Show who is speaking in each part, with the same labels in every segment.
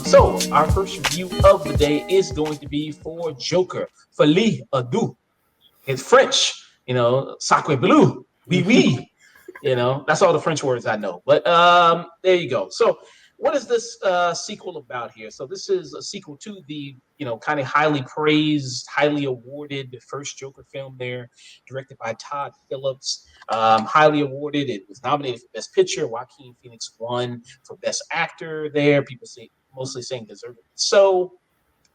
Speaker 1: So our first review of the day is going to be for Joker, Folie A Deux. It's French, sacre bleu, oui, oui. That's all the French words I know. But there you go. So what is this sequel about here? So this is a sequel to the, kind of highly praised, highly awarded first Joker film there, directed by Todd Phillips. Highly awarded. It was nominated for Best Picture. Joaquin Phoenix won for Best Actor there. People mostly saying deservedly so.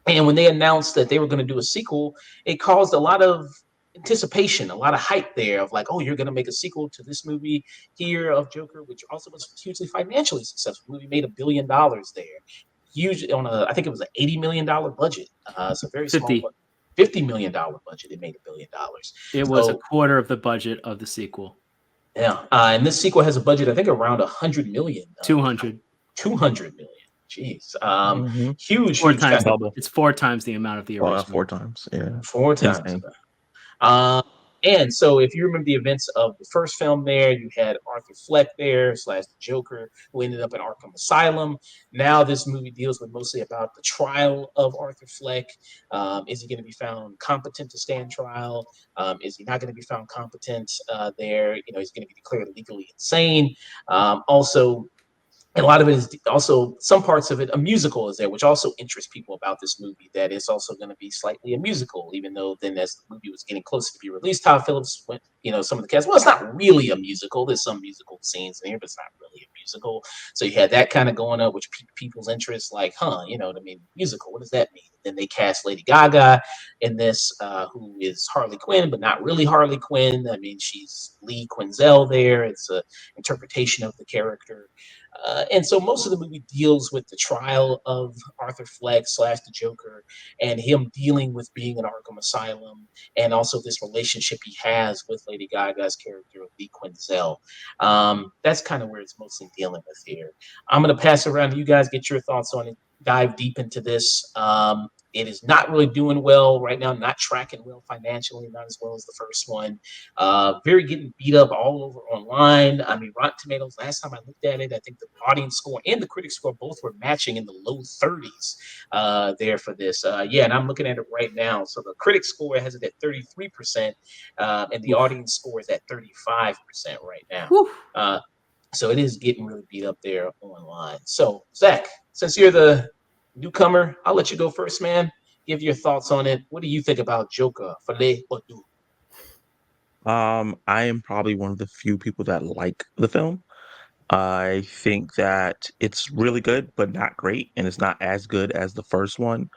Speaker 1: And when they announced that they were going to do a sequel, it caused a lot of anticipation, a lot of hype there of like, oh, you're going to make a sequel to this movie here of Joker, which also was hugely financially successful. The movie made $1 billion there, huge I think it was an $80 million budget. So very small,
Speaker 2: 50.
Speaker 1: $50 million budget. It made $1 billion.
Speaker 2: It was a quarter of the budget of the sequel.
Speaker 1: Yeah, and this sequel has a budget, I think, around 100 million.
Speaker 2: 200
Speaker 1: million. Jeez. Huge.
Speaker 2: Four times double. It's 4 times the amount of the original.
Speaker 3: 4 times. Yeah.
Speaker 1: 4 times. And so if you remember the events of the first film there, you had Arthur Fleck there / the Joker, who ended up in Arkham Asylum. Now this movie deals with mostly about the trial of Arthur Fleck. Is he going to be found competent to stand trial? Is he not going to be found competent there? He's going to be declared legally insane. Also, and a lot of it is also, some parts of it, a musical is there, which also interests people about this movie, that it's also going to be slightly a musical, even though then as the movie was getting closer to be released, Todd Phillips went, some of the cast, well, it's not really a musical. There's some musical scenes in here, but it's not really a musical. So you had that kind of going up, which piqued people's interest, like, musical, what does that mean? And then they cast Lady Gaga in this, who is Harley Quinn, but not really Harley Quinn. I mean, she's Lee Quinzel there. It's an interpretation of the character. And so most of the movie deals with the trial of Arthur Fleck / the Joker and him dealing with being in Arkham Asylum, and also this relationship he has with Lady Gaga's character of Lee Quinzel. That's kind of where it's mostly dealing with here. I'm going to pass it around to you guys, get your thoughts on it, dive deep into this. It is not really doing well right now, not tracking well financially, not as well as the first one. Very getting beat up all over online. I mean, Rotten Tomatoes, last time I looked at it, I think the audience score and the critic score both were matching in the low 30s there for this. And I'm looking at it right now. So the critic score has it at 33%, and the audience score is at 35% right now. So it is getting really beat up there online. So, Zach, since you're the newcomer, I'll let you go first, man. Give your thoughts on it. What do you think about Joker, Folie A Deux?
Speaker 3: I am probably one of the few people that like the film. I think that it's really good, but not great, and it's not as good as the first one.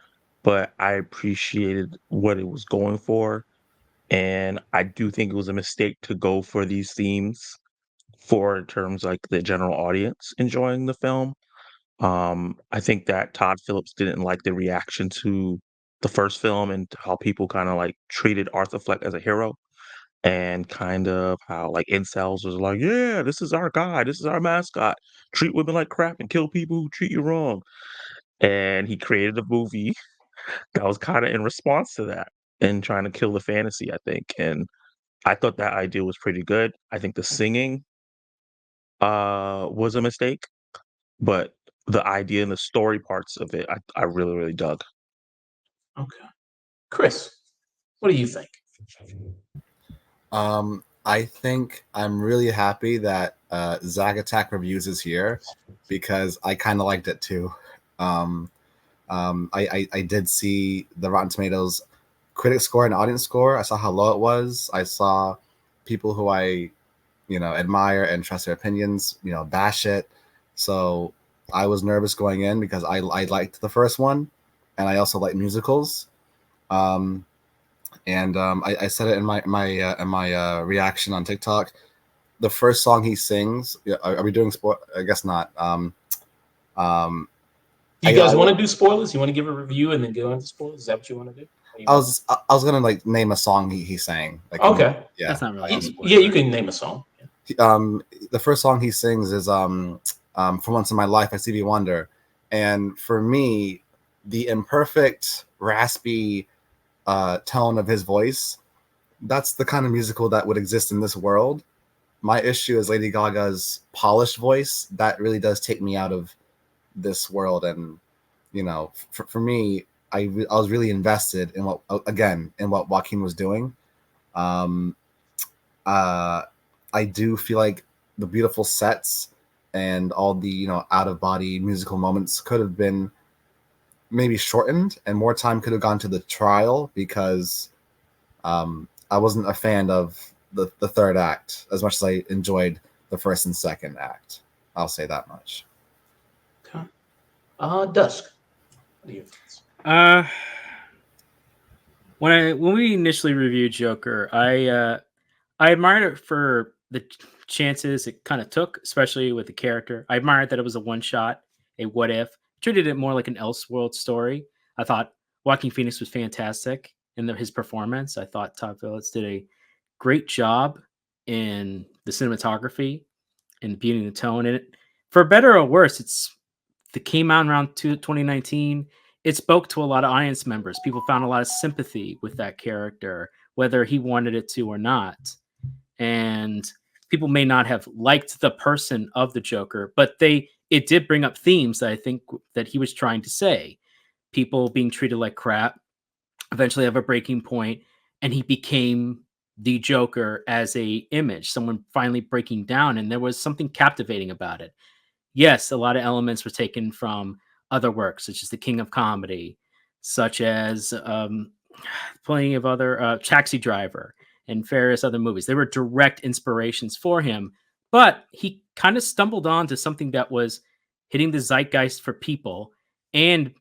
Speaker 3: But I appreciated what it was going for, and I do think it was a mistake to go for these themes for in terms like the general audience enjoying the film. I think that Todd Phillips didn't like the reaction to the first film and how people kind of like treated Arthur Fleck as a hero, and kind of how like incels was like, yeah, this is our guy, this is our mascot. Treat women like crap and kill people who treat you wrong. And he created a movie that was kind of in response to that and trying to kill the fantasy, I think. And I thought that idea was pretty good. I think the singing was a mistake, but the idea and the story parts of it, I really, really dug.
Speaker 1: Okay. Chris, what do you think?
Speaker 4: I think I'm really happy that Zach Attack Reviews is here, because I kind of liked it too. I did see the Rotten Tomatoes critic score and audience score. I saw how low it was. I saw people who I, admire and trust their opinions, bash it. So I was nervous going in because I liked the first one, and I also like musicals. I said it in my reaction on TikTok. The first song he sings, are we doing sport? I guess not.
Speaker 1: Do you guys want to do spoilers? You want to give a review and then go into spoilers? Is that what you want to do?
Speaker 4: I was gonna like name a song he sang. Like,
Speaker 1: okay,
Speaker 4: yeah,
Speaker 2: that's not really.
Speaker 1: Yeah, you can name a song.
Speaker 4: The first song he sings is "For Once in My Life" by Stevie Wonder, and for me, the imperfect, raspy tone of his voice, that's the kind of musical that would exist in this world. My issue is Lady Gaga's polished voice. That really does take me out of this world. And, you know, for me, I was really invested in what Joaquin was doing. I do feel like the beautiful sets and all the, you know, out of body musical moments could have been maybe shortened, and more time could have gone to the trial, because I wasn't a fan of the third act as much as I enjoyed the first and second act. I'll say that much.
Speaker 1: Okay. Dusk. What are your thoughts?
Speaker 2: When we initially reviewed Joker, I admired it for the chances it kind of took, especially with the character. I admired that it was a one shot, a what if. Treated it more like an Elseworld story. I thought Joaquin Phoenix was fantastic in his performance. I thought Todd Phillips did a great job in the cinematography and the beauty and the tone in it. For better or worse, it came out around 2019. It spoke to a lot of audience members. People found a lot of sympathy with that character, whether he wanted it to or not. And people may not have liked the person of the Joker, but it did bring up themes that I think that he was trying to say. People being treated like crap eventually have a breaking point, and he became the Joker as a image, someone finally breaking down, and there was something captivating about it. Yes, a lot of elements were taken from other works, such as The King of Comedy, such as plenty of other Taxi Driver and various other movies. They were direct inspirations for him, but he kind of stumbled onto something that was hitting the zeitgeist for people and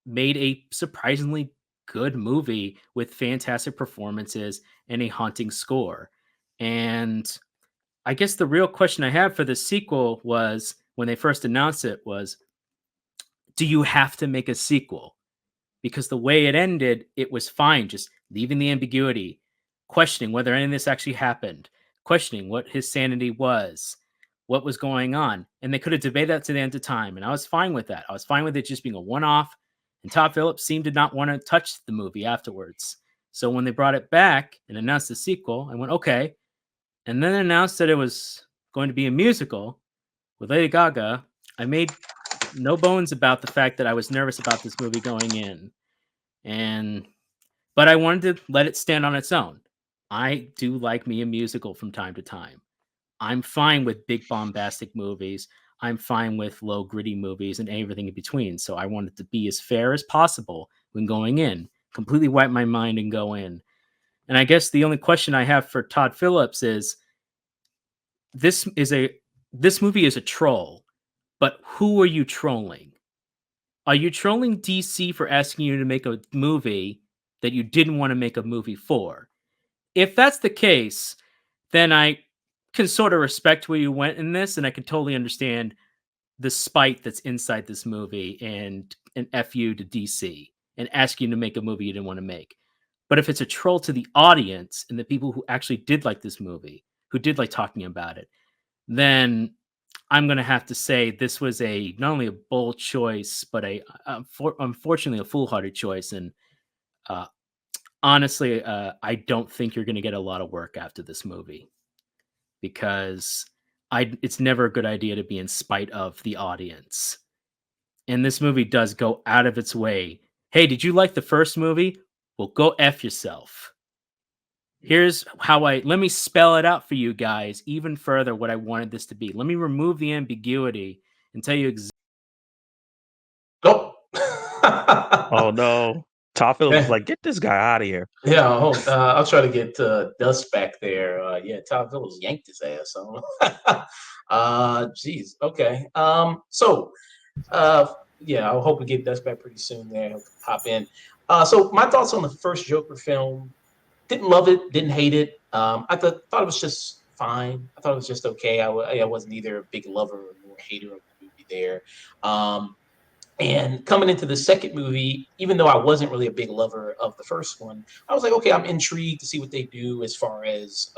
Speaker 2: made a surprisingly good movie with fantastic performances and a haunting score. And I guess the real question I have for the sequel was, when they first announced it, was, do you have to make a sequel? Because the way it ended, it was fine, just leaving the ambiguity, questioning whether any of this actually happened, questioning what his sanity was, what was going on. And they could have debated that to the end of time. And I was fine with that. I was fine with it just being a one-off. And Todd Phillips seemed to not want to touch the movie afterwards. So when they brought it back and announced the sequel, I went, okay. And then announced that it was going to be a musical with Lady Gaga. I made no bones about the fact that I was nervous about this movie going in. But I wanted to let it stand on its own. I do like me a musical from time to time. I'm fine with big bombastic movies. I'm fine with low gritty movies and everything in between. So I wanted to be as fair as possible when going in, completely wipe my mind and go in. And I guess the only question I have for Todd Phillips is, this movie is a troll, but who are you trolling? Are you trolling DC for asking you to make a movie that you didn't want to make a movie for? If that's the case, then I can sort of respect where you went in this, and I can totally understand the spite that's inside this movie and an F you to DC and ask you to make a movie you didn't want to make. But if it's a troll to the audience and the people who actually did like this movie, who did like talking about it, then I'm going to have to say this was not only a bold choice, but unfortunately a foolhardy choice. And honestly, I don't think you're going to get a lot of work after this movie, because it's never a good idea to be in spite of the audience. And this movie does go out of its way. Hey, did you like the first movie? Well, go F yourself. Here's let me spell it out for you guys even further what I wanted this to be. Let me remove the ambiguity and tell you exactly.
Speaker 1: Go.
Speaker 3: Oh no. Todd Phillips is like, get this guy out of here.
Speaker 1: Yeah, I'll try to get Dusk back there. Yeah, Todd Phillips yanked his ass on. Geez. Okay. Yeah, I hope we get Dusk back pretty soon. There, he'll pop in. So my thoughts on the first Joker film: didn't love it, didn't hate it. I thought it was just fine. I thought it was just okay. I wasn't either a big lover nor hater of the movie there. And coming into the second movie, even though I wasn't really a big lover of the first one, I was like, okay, I'm intrigued to see what they do as far as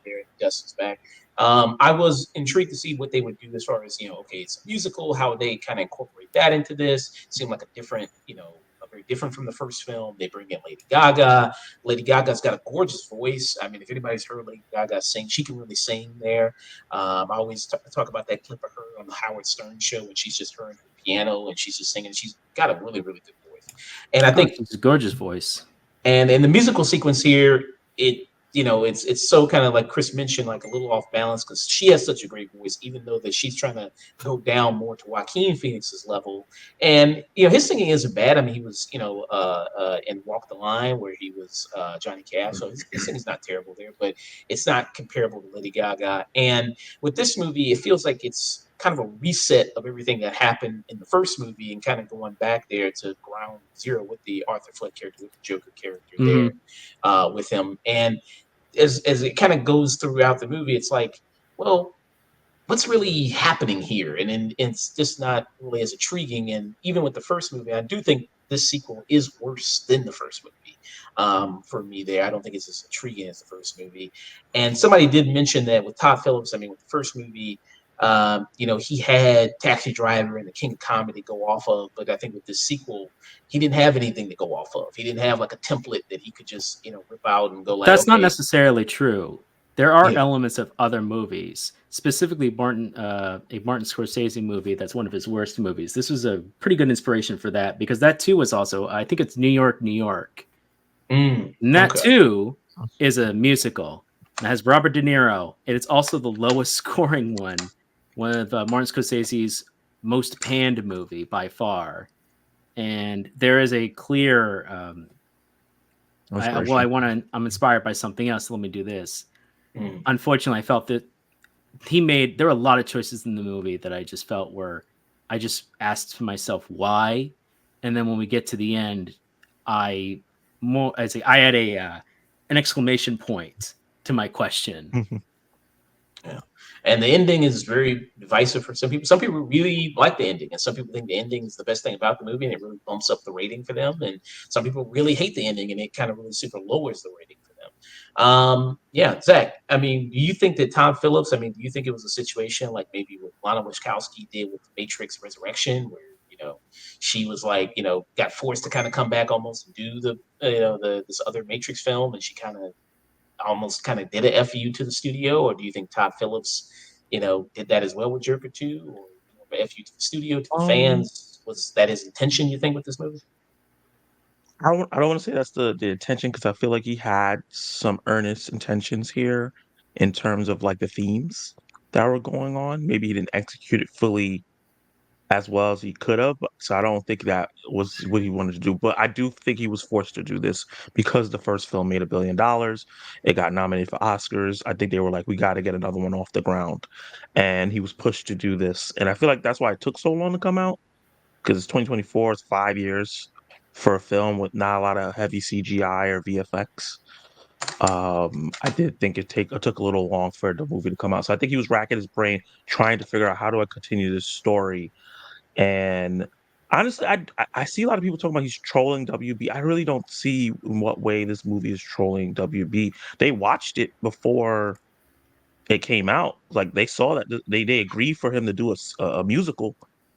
Speaker 1: their Justice back. I was intrigued to see what they would do as far as, okay, it's a musical, how they kind of incorporate that into this. Seemed like a different, very different from the first film. They bring in Lady Gaga. Lady Gaga's got a gorgeous voice. I mean, if anybody's heard Lady Gaga sing, she can really sing there. I always talk about that clip of her on the Howard Stern show when she's just her and her piano and she's just singing. She's got a really, really good voice. And I
Speaker 2: Oh,
Speaker 1: think,
Speaker 2: she's a gorgeous voice.
Speaker 1: and in the musical sequence here, it's so kind of like Chris mentioned, like a little off balance because she has such a great voice, even though that she's trying to go down more to Joaquin Phoenix's level. And his singing isn't bad. I mean, he was in Walk the Line where he was Johnny Cash, so his singing's not terrible there, but it's not comparable to Lady Gaga. And with this movie, it feels like it's kind of a reset of everything that happened in the first movie and kind of going back there to ground zero with the Arthur Fleck character, with the Joker character there with him. And as it kind of goes throughout the movie, it's like, well, what's really happening here? And it's just not really as intriguing. And even with the first movie, I do think this sequel is worse than the first movie for me there. I don't think it's as intriguing as the first movie. And somebody did mention that with Todd Phillips, I mean, with the first movie, he had Taxi Driver and The King of Comedy go off of, but I think with this sequel, he didn't have anything to go off of. He didn't have like a template that he could just, rip out and go like,
Speaker 2: That's not
Speaker 1: okay,
Speaker 2: necessarily true. There are
Speaker 1: yeah.
Speaker 2: elements of other movies, specifically a Martin Scorsese movie that's one of his worst movies. This was a pretty good inspiration for that because that too was also, I think it's New York, New York. And that
Speaker 1: Okay.
Speaker 2: too is a musical. It has Robert De Niro, and it's also the lowest scoring one of Martin Scorsese's most panned movie by far. And there is a clear I'm inspired by something else. So let me do this. Unfortunately, I felt that there were a lot of choices in the movie that I just felt I just asked myself why. And then when we get to the end, I had an exclamation point to my question.
Speaker 1: Yeah. And the ending is very divisive for some people. Some people really like the ending, and some people think the ending is the best thing about the movie, and it really bumps up the rating for them. And some people really hate the ending, and it kind of really super lowers the rating for them. Zach, I mean, do you think that Tom Phillips, do you think it was a situation like maybe what Lana Wachowski did with Matrix Resurrection, where she was like, got forced to kind of come back almost and do this other Matrix film, and she kind of almost kind of did a FU to the studio, or do you think Todd Phillips, did that as well with Joker 2, or more of a FU to the studio, to the fans? Was that his intention, you think, with this movie?
Speaker 3: I don't want to say that's the intention because I feel like he had some earnest intentions here in terms of like the themes that were going on. Maybe he didn't execute it fully as well as he could have. So I don't think that was what he wanted to do. But I do think he was forced to do this because the first film made $1 billion. It got nominated for Oscars. I think they were like, we got to get another one off the ground. And he was pushed to do this. And I feel like that's why it took so long to come out because it's 2024. It's 5 years for a film with not a lot of heavy CGI or VFX. I did think it took a little long for the movie to come out. So I think he was racking his brain trying to figure out how do I continue this story. And honestly, I see a lot of people talking about he's trolling WB. I really don't see in what way this movie is trolling WB. They watched it before it came out. Like they saw that they agreed for him to do a musical,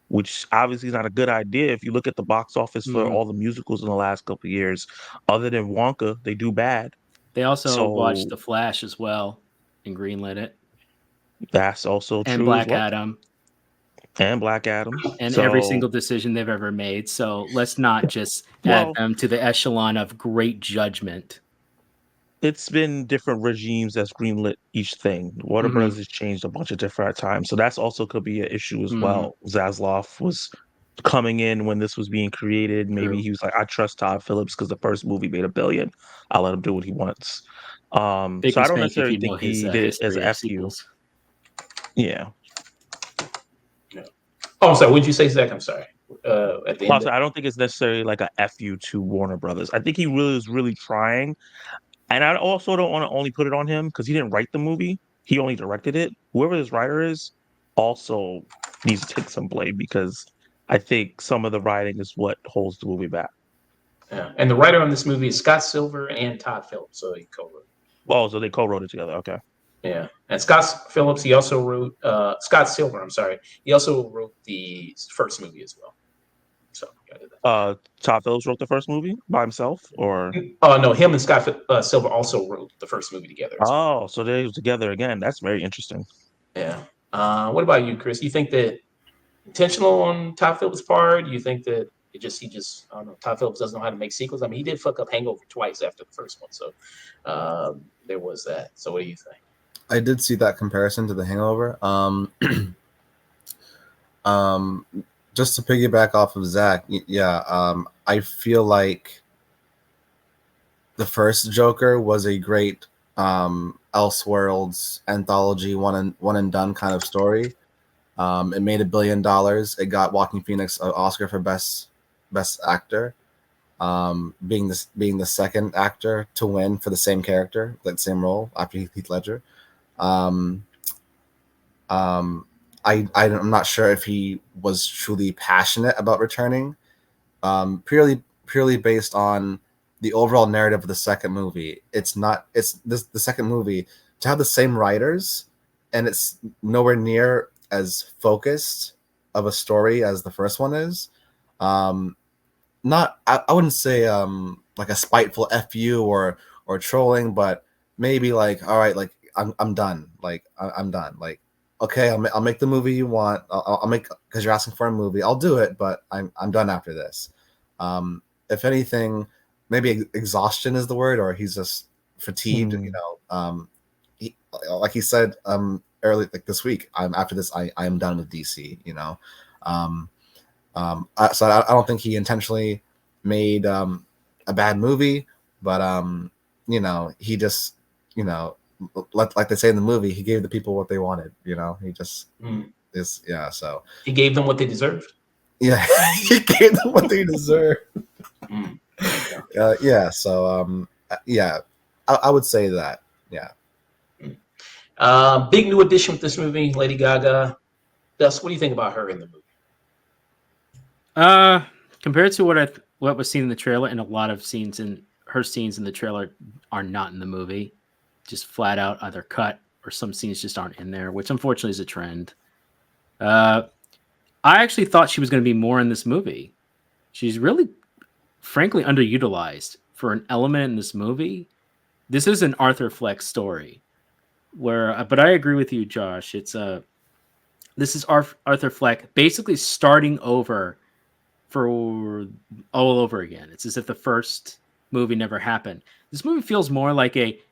Speaker 3: which obviously is not a good idea. If you look at the box office for all the musicals in the last couple of years, other than Wonka, they do bad.
Speaker 2: They also watched
Speaker 3: So
Speaker 2: The Flash as well and greenlit it.
Speaker 3: that's also
Speaker 2: And
Speaker 3: true as
Speaker 2: Black
Speaker 3: well.
Speaker 2: Adam.
Speaker 3: And Black Adam.
Speaker 2: And
Speaker 3: So
Speaker 2: every single decision they've ever made. So let's not just add them to the echelon of great judgment.
Speaker 3: it's been different regimes that's greenlit each thing. Warner Brothers has changed a bunch of different times. So that's also could be an issue as well. Zaslav was coming in when this was being created. Maybe he was like, I trust Todd Phillips because the first movie made $1 billion. I'll let him do what he wants. So I don't
Speaker 2: Mistake if
Speaker 3: necessarily
Speaker 2: you know
Speaker 3: think
Speaker 2: his
Speaker 3: he did it as
Speaker 2: history
Speaker 3: a
Speaker 2: of
Speaker 3: FU.
Speaker 2: sequels.
Speaker 3: Yeah.
Speaker 1: Oh, I'm sorry. What did you say, Zach? I'm sorry. At the end.
Speaker 3: Also, I don't think it's necessarily like a FU to Warner Brothers. I think he was really trying. And I also don't want to only put it on him because he didn't write the movie. He only directed it. Whoever this writer is also needs to take some blame because I think some of the writing is what holds the movie back.
Speaker 1: Yeah. And the writer on this movie is Scott Silver and Todd Phillips, so he co-wrote.
Speaker 3: Oh, so they co-wrote it together. Okay.
Speaker 1: Yeah. And Scott Phillips, he also wrote Scott Silver, I'm sorry. He also wrote the first movie as well. So
Speaker 3: Todd Phillips wrote the first movie by himself, or
Speaker 1: Oh no, him and Scott Silver also wrote the first movie together as well.
Speaker 3: oh, so they was together again. That's very interesting.
Speaker 1: Yeah. What about you, Chris? You think that intentional on Todd Phillips' part? You think that he just I don't know. Todd Phillips doesn't know how to make sequels. I mean, he did fuck up Hangover twice after the first one, so there was that. So what do you think?
Speaker 4: I did see that comparison to The Hangover. Just to piggyback off of Zach, I feel like the first Joker was a great Elseworlds anthology one and done kind of story. It made $1 billion. It got Joaquin Phoenix an Oscar for best actor, being the second actor to win for the same character, that same role after Heath Ledger. I'm not sure if he was truly passionate about returning, purely based on the overall narrative of the second movie. The second movie to have the same writers, and it's nowhere near as focused of a story as the first one is. Not I wouldn't say like a spiteful fu or trolling, but maybe like, all right, like I'm done. Like I'm done. Like, okay, I'll make the movie you want. I'll make, because you're asking for a movie. I'll do it, but I'm done after this. If anything, maybe exhaustion is the word, or he's just fatigued. You know, like he said early, like this week, after this, I am done with DC. You know, so I don't think he intentionally made a bad movie, but you know, he just, you know, like they say in the movie, he gave the people what they wanted. You know, he just is, yeah. So
Speaker 1: He gave them what they deserved.
Speaker 4: yeah, he gave them what they deserve. Yeah. So yeah, I would say that. Yeah.
Speaker 1: Big new addition with this movie, Lady Gaga. Dusk, what do you think about her in the movie?
Speaker 2: Compared to what was seen in the trailer, and a lot of scenes in the trailer are not in the movie, just flat out either cut or some scenes just aren't in there, which unfortunately is a trend. I actually thought she was going to be more in this movie. She's really, frankly, underutilized for an element in this movie. This is an Arthur Fleck story, but I agree with you, Josh. This is Arthur Fleck basically starting over for all over again. It's as if the first movie never happened. This movie feels more like it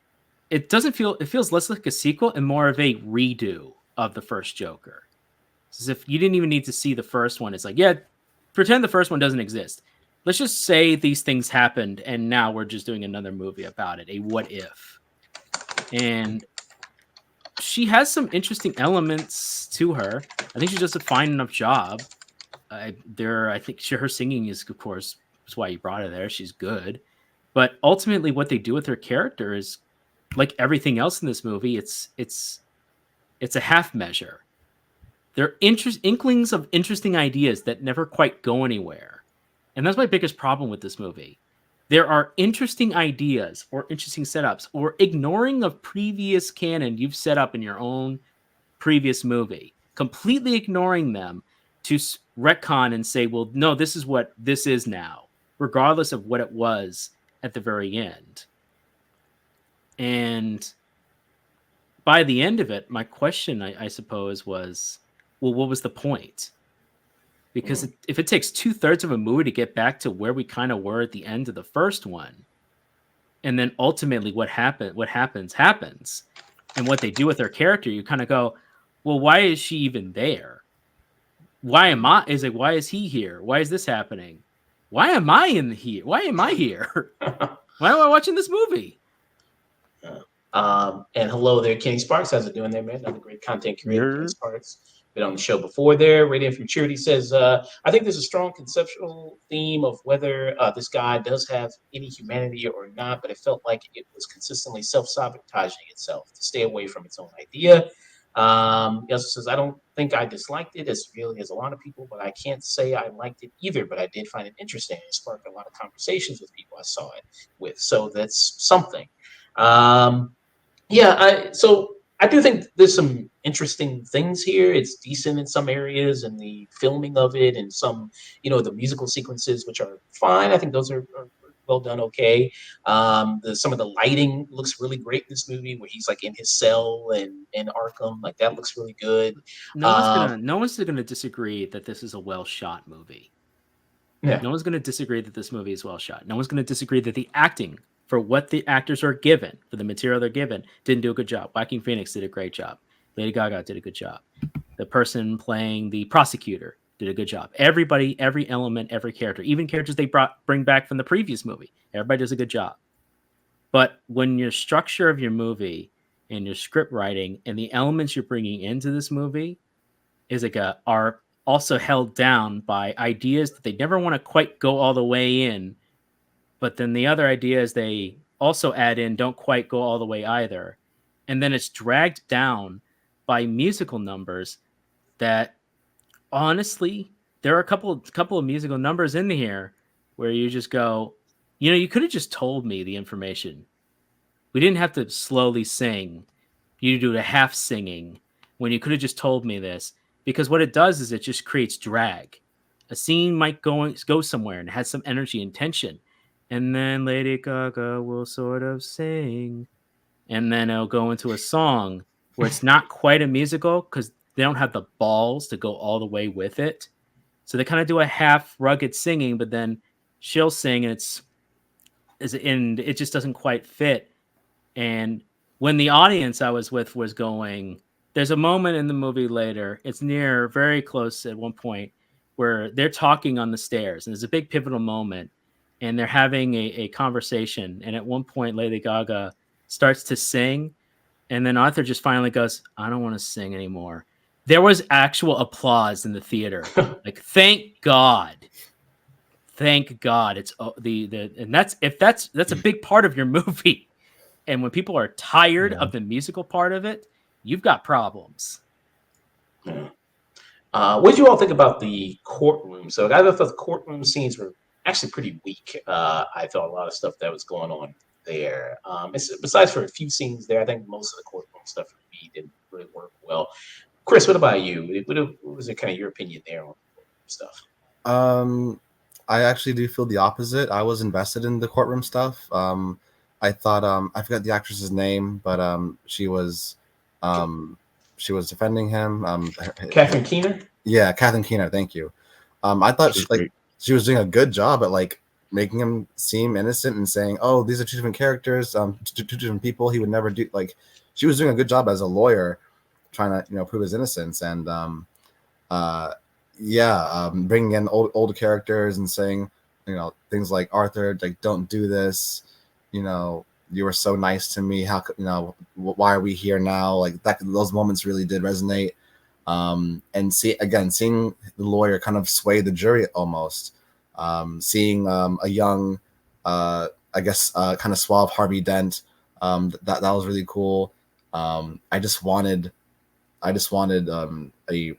Speaker 2: feels less like a sequel and more of a redo of the first Joker. It's as if you didn't even need to see the first one. It's like, yeah, pretend the first one doesn't exist. Let's just say these things happened and now we're just doing another movie about it, a what if. And she has some interesting elements to her. I think she does a fine enough job. I think her singing is, of course, is why you brought her there. She's good, but ultimately, what they do with her character is, like everything else in this movie, it's a half measure. There are inklings of interesting ideas that never quite go anywhere, and that's my biggest problem with this movie. There are interesting ideas or interesting setups or ignoring of previous canon you've set up in your own previous movie, completely ignoring them to retcon and say, well, no, this is what this is now, regardless of what it was at the very end. And by the end of it, my question, I suppose, was, well, what was the point? Because if it takes 2/3 of a movie to get back to where we kind of were at the end of the first one, and then ultimately what happens, and what they do with her character, you kind of go, well, why is she even there? Why is he here? Why is this happening? Why am I here? Why am I here? Why am I watching this movie?
Speaker 1: And hello there, Kenny Sparks. How's it doing there, man? Another great content creator, Kenny Sparks. Been on the show before there. Radiant from Charity says, I think there's a strong conceptual theme of whether this guy does have any humanity or not, but it felt like it was consistently self-sabotaging itself to stay away from its own idea. He also says, I don't think I disliked it as really as a lot of people, but I can't say I liked it either, but I did find it interesting. It sparked a lot of conversations with people I saw it with. So that's something. So I do think there's some interesting things here. It's decent in some areas, and the filming of it, and some, the musical sequences, which are fine. I think those are well done. Okay, some of the lighting looks really great in this movie, where he's like in his cell and in Arkham, like that looks really good.
Speaker 2: No one's gonna disagree that this is a well shot movie.
Speaker 1: Yeah,
Speaker 2: No one's gonna disagree that this movie is well shot. No one's gonna disagree that the acting for what the actors are given, for the material they're given, didn't do a good job. Joaquin Phoenix did a great job. Lady Gaga did a good job. The person playing the prosecutor did a good job. Everybody, every element, every character, even characters they bring back from the previous movie, everybody does a good job. But when your structure of your movie and your script writing and the elements you're bringing into this movie is are also held down by ideas that they never want to quite go all the way in, but then the other ideas they also add in don't quite go all the way either, and then it's dragged down by musical numbers that honestly, there are a couple of musical numbers in here where you just go, you could have just told me the information. We didn't have to slowly sing. You do a half singing when you could have just told me this, because what it does is it just creates drag. A scene might go somewhere and it has some energy and tension, and then Lady Gaga will sort of sing, and then it'll go into a song where it's not quite a musical because they don't have the balls to go all the way with it. So they kind of do a half rugged singing, but then she'll sing and it just doesn't quite fit. And when the audience I was with was going, there's a moment in the movie later, it's very close at one point, where they're talking on the stairs, and there's a big pivotal moment, and they're having a conversation. And at one point, Lady Gaga starts to sing, and then Arthur just finally goes, I don't want to sing anymore. There was actual applause in the theater. Like, thank God. Thank God. It's and that's a big part of your movie. And when people are tired of the musical part of it, you've got problems.
Speaker 1: Yeah. What did you all think about the courtroom? So I thought the courtroom scenes were actually pretty weak. I thought a lot of stuff that was going on there. Besides for a few scenes there, I think most of the courtroom stuff for me didn't really work well. Chris, what about you? What was kind of your opinion there on stuff?
Speaker 4: I actually do feel the opposite. I was invested in the courtroom stuff. I thought I forgot the actress's name, but she was defending him.
Speaker 1: Catherine Keener?
Speaker 4: Yeah, Catherine Keener, thank you. I thought she was doing a good job at like making him seem innocent and saying, "Oh, these are two different characters, two different people. He would never do." Like, she was doing a good job as a lawyer, trying to prove his innocence, and bringing in old characters and saying things like, "Arthur, like, don't do this. You were so nice to me. How could why are we here now?" Like that, those moments really did resonate. And seeing the lawyer kind of sway the jury almost. Seeing a young, I guess, kind of suave Harvey Dent. That was really cool. I just wanted a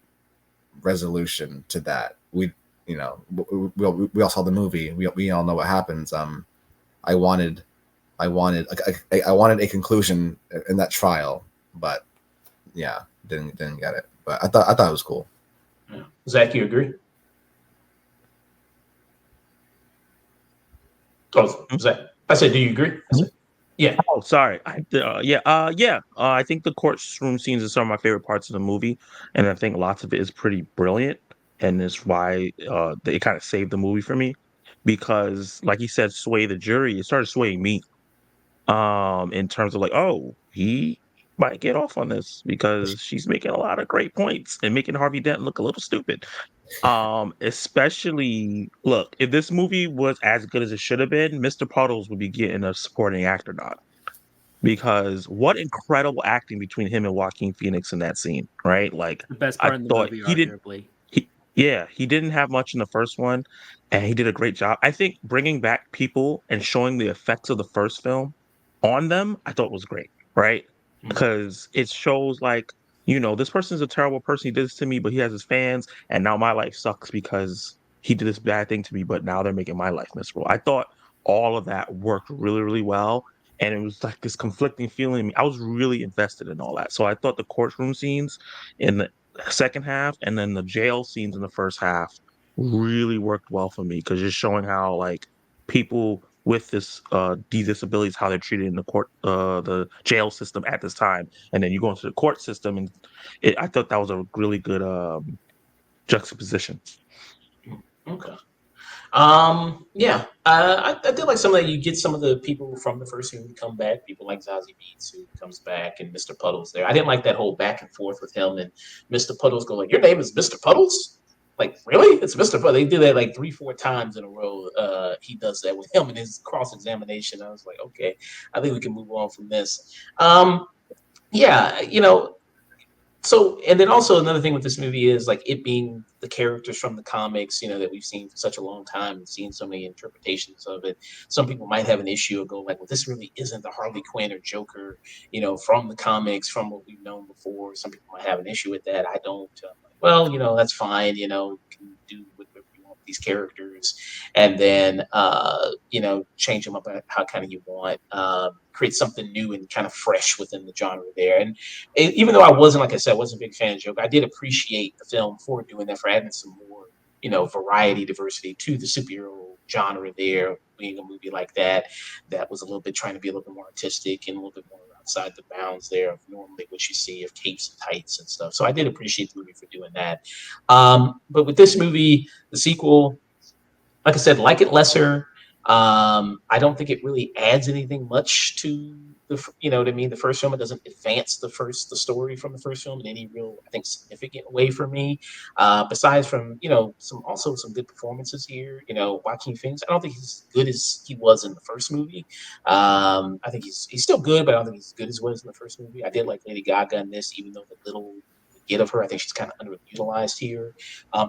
Speaker 4: resolution to that. We all saw the movie. We all know what happens. I wanted a conclusion in that trial, but yeah, didn't get it. But I thought it was cool.
Speaker 1: Yeah. Zach, you agree? Oh, Zach, I said, do you agree? I said, yeah.
Speaker 3: Oh, sorry. I think the courtroom scenes are some of my favorite parts of the movie, and I think lots of it is pretty brilliant, and it's why it kind of saved the movie for me, because, like you said, sway the jury. It started swaying me, in terms of like, oh, he might get off on this because she's making a lot of great points and making Harvey Dent look a little stupid. Especially, look, if this movie was as good as it should have been, Mr. Puddles would be getting a supporting actor nod, because what incredible acting between him and Joaquin Phoenix in that scene, right? Like,
Speaker 2: The best
Speaker 3: I
Speaker 2: part in the
Speaker 3: thought
Speaker 2: movie,
Speaker 3: he did.
Speaker 2: arguably.
Speaker 3: He didn't have much in the first one, and he did a great job. I think bringing back people and showing the effects of the first film on them, I thought was great, right? Because it shows like, this person's a terrible person. He did this to me, but he has his fans, and now my life sucks because he did this bad thing to me, but now they're making my life miserable. I thought all of that worked really, really well, and it was like this conflicting feeling. I was really invested in all that. So I thought the courtroom scenes in the second half and then the jail scenes in the first half really worked well for me because just showing how like people with these disabilities how they're treated in the jail system at this time, and then you go into the court system, and I thought that was a really good juxtaposition.
Speaker 1: Okay. Yeah, I did like some of that. You get some of the people from the first movie come back. People like Zazie Beetz who comes back, and Mr. Puddles there. I didn't like that whole back and forth with him and Mr. Puddles going like, "Your name is Mr. Puddles." Like, really? It's Mr. Puddles. They did that like 3, 4 times in a row. He does that with him in his cross examination. I was like, okay, I think we can move on from this. Yeah, so, and then also another thing with this movie is like it being the characters from the comics, that we've seen for such a long time and seen so many interpretations of it. Some people might have an issue of going like, well, this really isn't the Harley Quinn or Joker, from the comics, from what we've known before. Some people might have an issue with that. I don't. Well, that's fine. You can do whatever you want with these characters, and then change them up how kind of you want. Create something new and kind of fresh within the genre there. And even though I wasn't, like I said, I wasn't a big fan of Joker, I did appreciate the film for doing that, for adding some more, variety, diversity to the superhero genre there, being a movie like that was a little bit trying to be a little bit more artistic and a little bit more outside the bounds there of normally what you see of capes and tights and stuff. So I did appreciate the movie for doing that. But with this movie, the sequel, like I said, like it lesser. I don't think it really adds anything much to what I mean. The first film, it doesn't advance the story from the first film in any real, I think, significant way for me. Besides from some good performances here. Joaquin Phoenix, I don't think he's as good as he was in the first movie. I think he's still good, but I don't think he's as good as he was in the first movie. I did like Lady Gaga in this, even though the little we get of her, I think she's kind of underutilized here.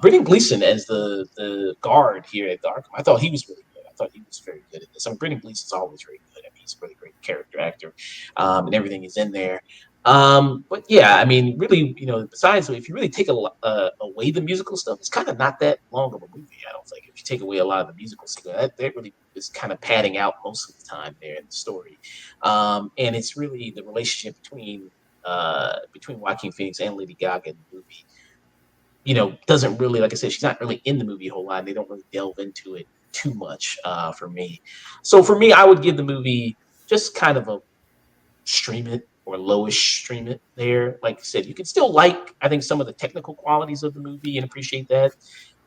Speaker 1: Brendan Gleeson as the guard here at the Arkham, I thought he was really good. I thought he was very good at this. I mean, Brendan Gleeson's always very good. I mean, he's a really great character actor, and everything is in there. But yeah, I mean, really, besides if you really take away the musical stuff, it's kind of not that long of a movie. I don't think if you take away a lot of the musical stuff, that really is kind of padding out most of the time there in the story, and it's really the relationship between Joaquin Phoenix and Lady Gaga in the movie doesn't really, like I said, she's not really in the movie a whole lot. And they don't really delve into it too much for me. So for me, I would give the movie just kind of a stream it or lowish stream it there. Like I said, you can still like, I think, some of the technical qualities of the movie and appreciate that.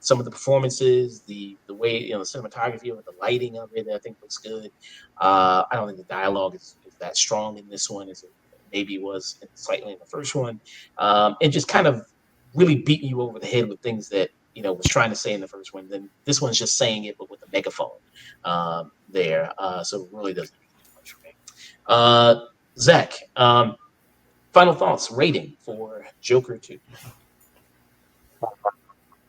Speaker 1: Some of the performances, the way, the cinematography of it, the lighting of it, I think looks good. I don't think the dialogue is that strong in this one as it maybe was slightly in the first one. And just kind of really beating you over the head with things that was trying to say in the first one. Then this one's just saying it, but with a megaphone there. So it really doesn't do much for me. Zach, final thoughts, rating for Joker 2.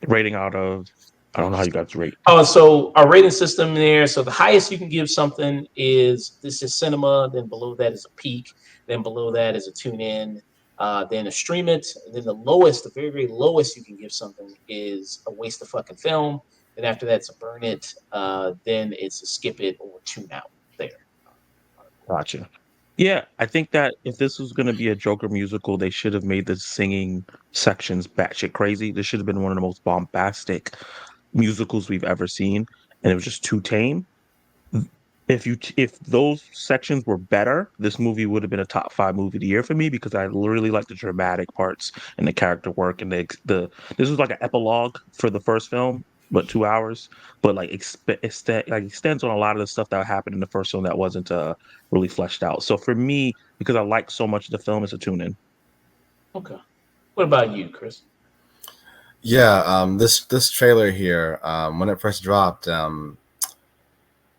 Speaker 3: Rating out of, I don't know how you guys rate.
Speaker 1: So our rating system there. So the highest you can give something is this is cinema. Then below that is a peak. Then below that is a tune in. Then a stream it. And then the lowest, the very, very lowest you can give something is a waste of fucking film. Then after that, it's a burn it. Then it's a skip it or tune out there.
Speaker 3: Gotcha. Yeah, I think that if this was going to be a Joker musical, they should have made the singing sections batshit crazy. This should have been one of the most bombastic musicals we've ever seen, and it was just too tame. If those sections were better, this movie would have been a top 5 movie of the year for me because I really like the dramatic parts and the character work and the this was like an epilogue for the first film, but 2 hours, but like extends on a lot of the stuff that happened in the first film that wasn't really fleshed out. So for me, because I like so much of the film, it's a tune in.
Speaker 1: Okay. What about you, Chris?
Speaker 4: Yeah, this trailer here, when it first dropped,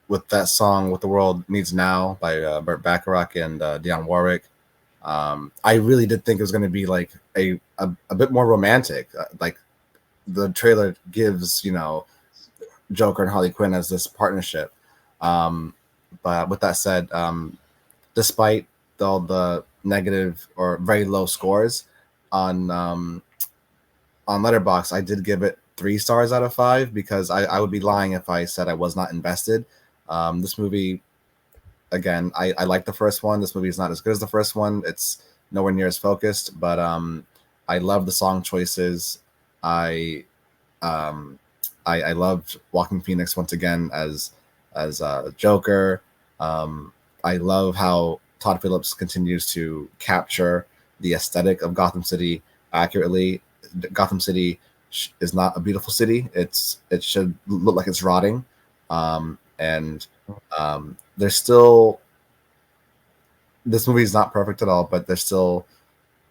Speaker 4: with that song "What the World Needs Now" by Burt Bacharach and Dionne Warwick, I really did think it was going to be like a bit more romantic. Like the trailer gives, Joker and Harley Quinn as this partnership. But with that said, despite all the negative or very low scores on Letterboxd, I did give it 3 stars out of 5 because I would be lying if I said I was not invested. This movie again, I like the first one. This movie is not as good as the first one. It's nowhere near as focused, but I love the song choices. I um, I loved Walking Phoenix once again as Joker. I love how Todd Phillips continues to capture the aesthetic of Gotham City accurately. Gotham City is not a beautiful city. It should look like it's rotting, and there's still, this movie is not perfect at all, but there's still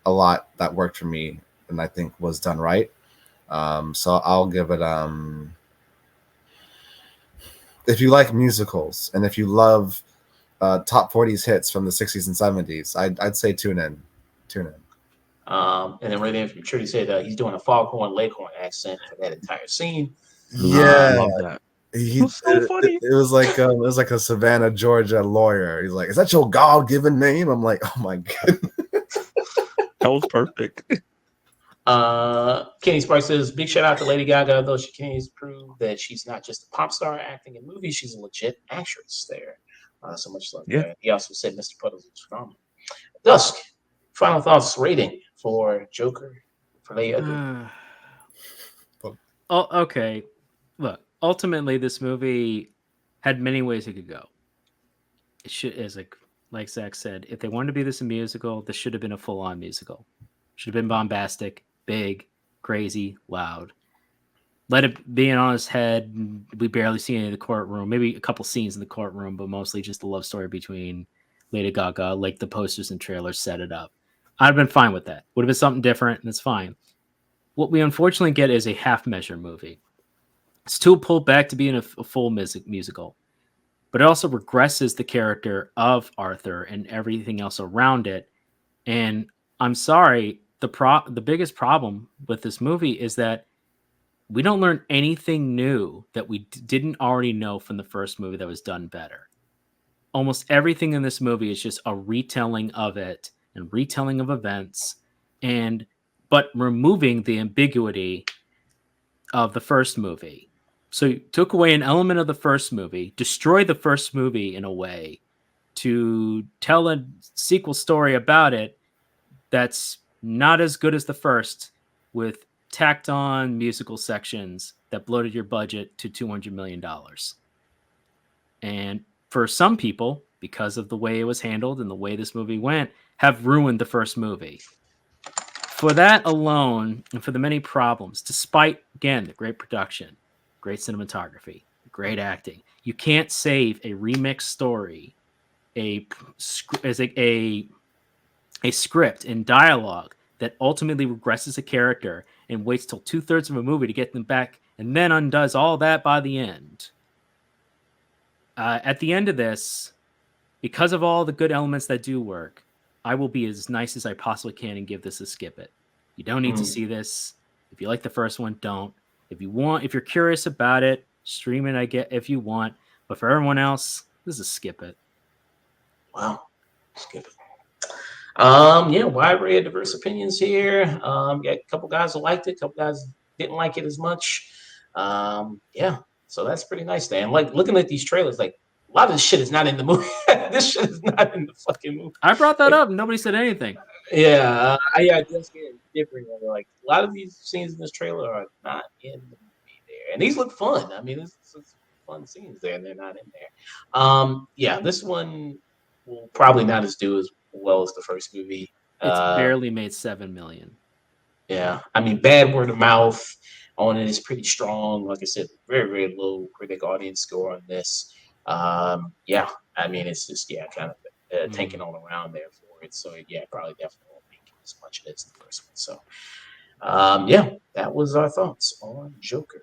Speaker 4: a lot that worked for me and I think was done right. So I'll give it if you like musicals and if you love top 40s hits from the 60s and 70s, I'd say tune in.
Speaker 1: And then right there, Trudy said he's doing a Foghorn Leghorn accent for that entire scene.
Speaker 3: I
Speaker 4: Yeah,
Speaker 3: love that.
Speaker 4: he
Speaker 3: It was so funny.
Speaker 4: it was like a Savannah, Georgia lawyer. He's like, "Is that your God-given name?" I'm like, "Oh my god."
Speaker 3: That was perfect.
Speaker 1: Kenny Sparks says, big shout out to Lady Gaga, though she continues to prove that she's not just a pop star acting in movies, she's a legit actress there. So much love
Speaker 3: Yeah.
Speaker 1: there. He also said Mr. Puddles was phenomenal. Dusk, final thoughts rating for Joker for Leia.
Speaker 2: Oh, okay. Look, ultimately, this movie had many ways it could go. It should, as like Zach said, if they wanted to be this a musical, this should have been a full-on musical. Should have been bombastic, big, crazy, loud. Let it be on his head. We barely see any of the courtroom. Maybe a couple scenes in the courtroom, but mostly just the love story between Lady Gaga, like the posters and trailers set it up. I'd have been fine with that. Would have been something different, and it's fine. What we unfortunately get is a half-measure movie. It's too pulled back to being a full musical, but it also regresses the character of Arthur and everything else around it. And I'm sorry, the biggest problem with this movie is that we don't learn anything new that we didn't already know from the first movie that was done better. Almost everything in this movie is just a retelling of it and retelling of events, but removing the ambiguity of the first movie. So you took away an element of the first movie, destroyed the first movie in a way to tell a sequel story about it that's not as good as the first, with tacked on musical sections that bloated your budget to $200 million. And for some people, because of the way it was handled and the way this movie went, have ruined the first movie. For that alone, and for the many problems, despite, again, the great production, great cinematography, great acting, you can't save a remix story, a script and dialogue that ultimately regresses a character and waits till 2/3 of a movie to get them back and then undoes all that by the end. At the end of this, because of all the good elements that do work, I will be as nice as I possibly can and give this a skip it. You don't need to see this. If you like the first one, don't. If you're curious about it, stream it, I get, if you want. But for everyone else, this is skip it.
Speaker 1: Wow. Skip it. Yeah, wide array of diverse opinions here. Got a couple guys who liked it, a couple guys didn't like it as much. Yeah, so that's pretty nice, Dan. Like looking at these trailers, like a lot of this shit is not in the movie. This shit is not in the fucking movie.
Speaker 2: I brought that up and nobody said anything.
Speaker 1: Yeah, I just get different. Like a lot of these scenes in this trailer are not in the movie there, and these look fun. I mean, it's fun scenes there, and they're not in there. Yeah, this one will probably not do as well as the first movie.
Speaker 2: It's barely made $7 million.
Speaker 1: Yeah, I mean, bad word of mouth on it is pretty strong. Like I said, very very low critic audience score on this. Yeah, I mean, it's just kind of tanking all around there for it. So yeah, probably definitely won't make as much as the first one. So yeah, that was our thoughts on Joker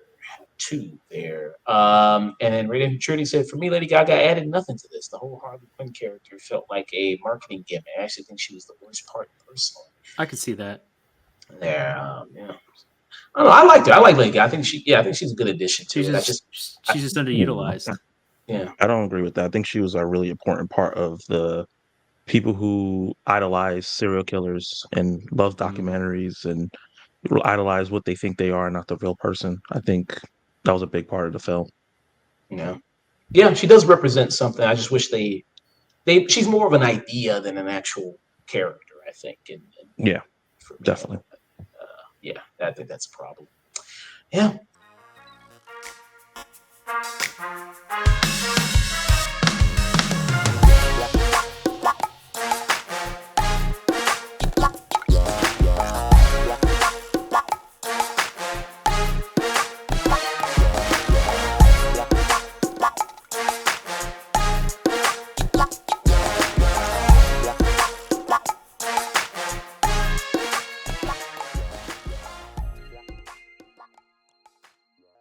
Speaker 1: 2 there. And then Radiant Maturity said, for me, Lady Gaga added nothing to this. The whole Harley Quinn character felt like a marketing gimmick. I actually think she was the worst part personally.
Speaker 2: I could see that.
Speaker 1: There, yeah. I don't know. I liked her. I like Lady Gaga. I think she's a good addition to it.
Speaker 2: She's just underutilized.
Speaker 1: Yeah.
Speaker 3: I don't agree with that. I think she was a really important part of the people who idolize serial killers and love documentaries and idolize what they think they are, not the real person. I think that was a big part of the film.
Speaker 1: Yeah. Yeah, she does represent something. I just wish they she's more of an idea than an actual character, I think. And
Speaker 3: Yeah,
Speaker 1: for me,
Speaker 3: definitely.
Speaker 1: yeah, I think that's a problem. Yeah.